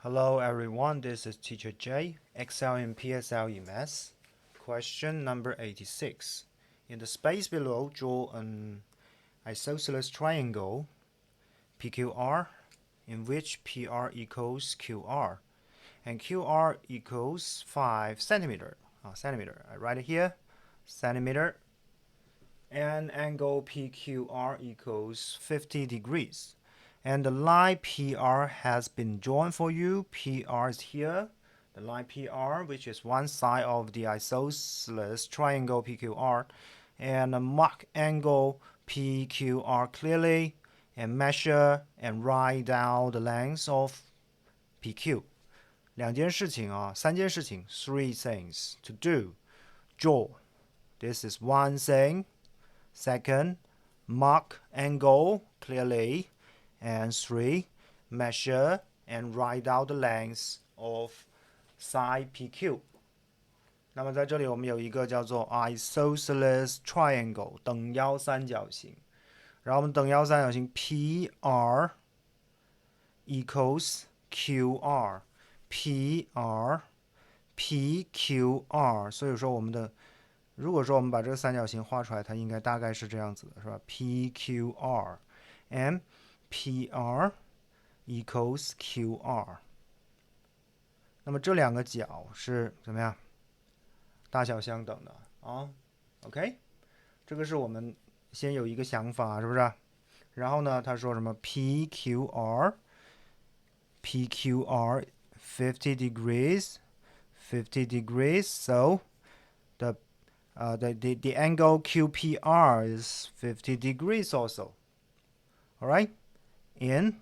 Hello everyone, this is Teacher J, Excel in PSLE Maths. Question number 86. In the space below, draw an isosceles triangle PQR in which PR equals QR and QR equals 5 centimeter. Centimeter. I write it here, centimeter. And angle PQR equals 50 degrees. And the line PR has been drawn for you. PR is here. The line PR, which is one side of the isosceles triangle PQR. And mark angle PQR clearly and measure and write down the length of PQ. 两件事情啊，三件事情 ，three things to do. Draw. This is one thing. Second, mark angle clearly. And 3, measure and write out the length of side PQ. 那么在这里我们有一个叫做 isosceles triangle 等腰三角形，然后我们等腰三角形 PR equals QR PR PQR， 所以说如果说我们把这个三角形画出来，它应该大概是这样子的，是吧 ？PQR and PR equals QR。那么这两个角是怎么样？大小相等的啊。OK， 这个是我们先有一个想法，是不是？然后呢，他说什么 PQR 50 degrees, so the angle QPR is 50 degrees also. All right? In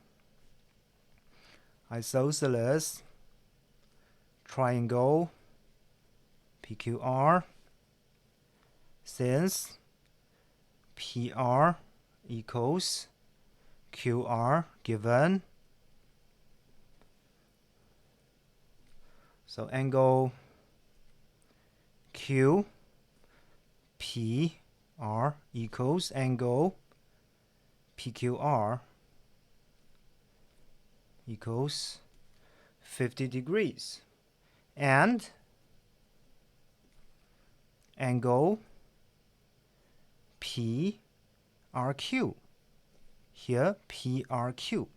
isosceles triangle PQR, since PR equals QR given, so angle QPR equals angle PQR equals 50 degrees and angle PRQ, here PRQ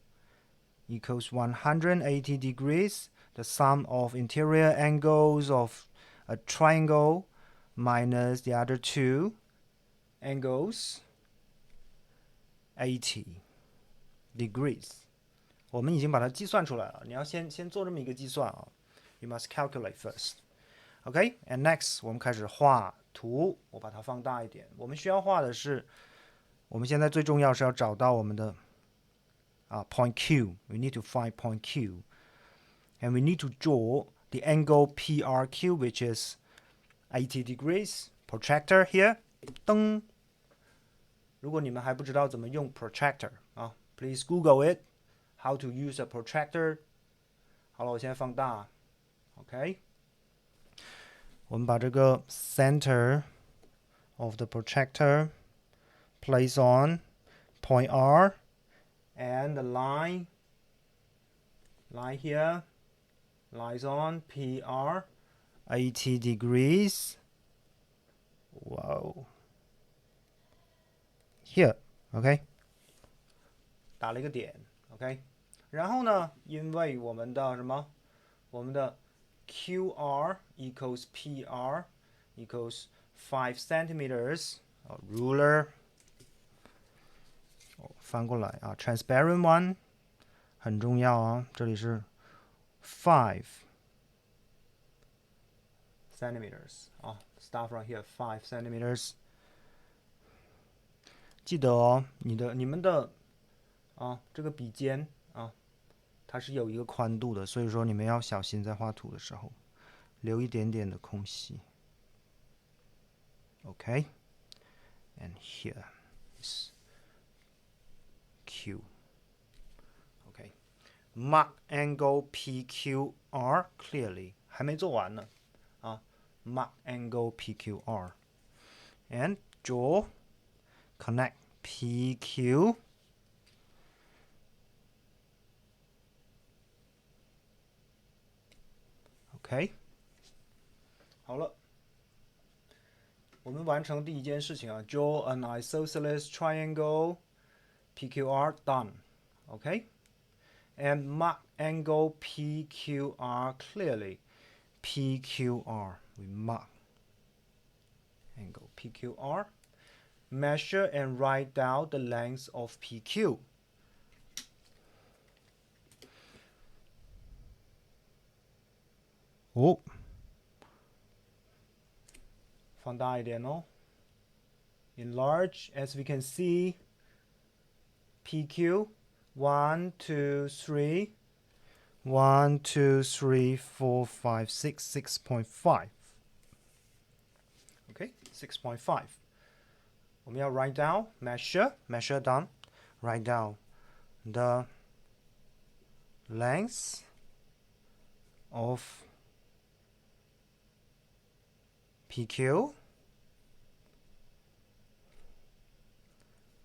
equals 180 degrees, the sum of interior angles of a triangle minus the other two angles 80 degrees. 我们已经把它计算出来了，你要先做这么一个计算啊。You must calculate first. Okay, and next 我们开始画图，我把它放大一点。我们需要画的是，我们现在最重要是要找到我们的point Q. We need to find point Q, and we need to draw the angle PRQ, which is 80 degrees. Protractor here. 噔。如果你们还不知道怎么用 protractor 啊 ，please Google it. How to use a protractor. 好了，我现在放大 ，OK。我们把这个 center of the protractor place on point R and the line here lies on PR 80 degrees. Wow. Here, OK. 打了一个点 ，OK。然后呢，因为我们的什么？我们的 QR equals PR equals 5 centimeters. Ruler. 翻过来啊 ，transparent one 很重要啊，这里是5 centimeters 啊 ，start from here 5 centimeters。记得哦，你们的这个笔尖啊，它是有一个宽度的，所以说你们要小心在画图的时候留一点点的空隙。OK, and here is Q. OK, mark angle PQR clearly. 还没做完呢啊 ，mark angle PQR and draw. Connect PQ OK， 好了，我们完成第一件事情啊 ，draw an isosceles triangle PQR done. OK, and mark angle PQR clearly. PQR, we mark angle PQR. Measure and write down the length of PQ. 哦，放大一点哦。Enlarge, as we can see, PQ 1, 2, 3, 1, 2, 3, 4, 5, 6, 6.5. Okay, 6.5. 我们要 write down measure down, write down the length of PQ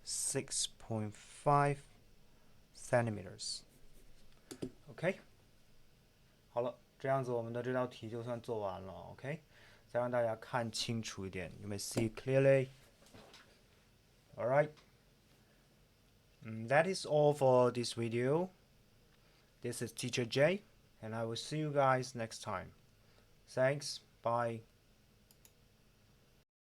6.5 centimeters. OK， 好了，这样子我们的这道题就算做完了。OK， 再让大家看清楚一点。You may see clearly. All right. That is all for this video. This is Teacher J, and I will see you guys next time. Thanks. Bye.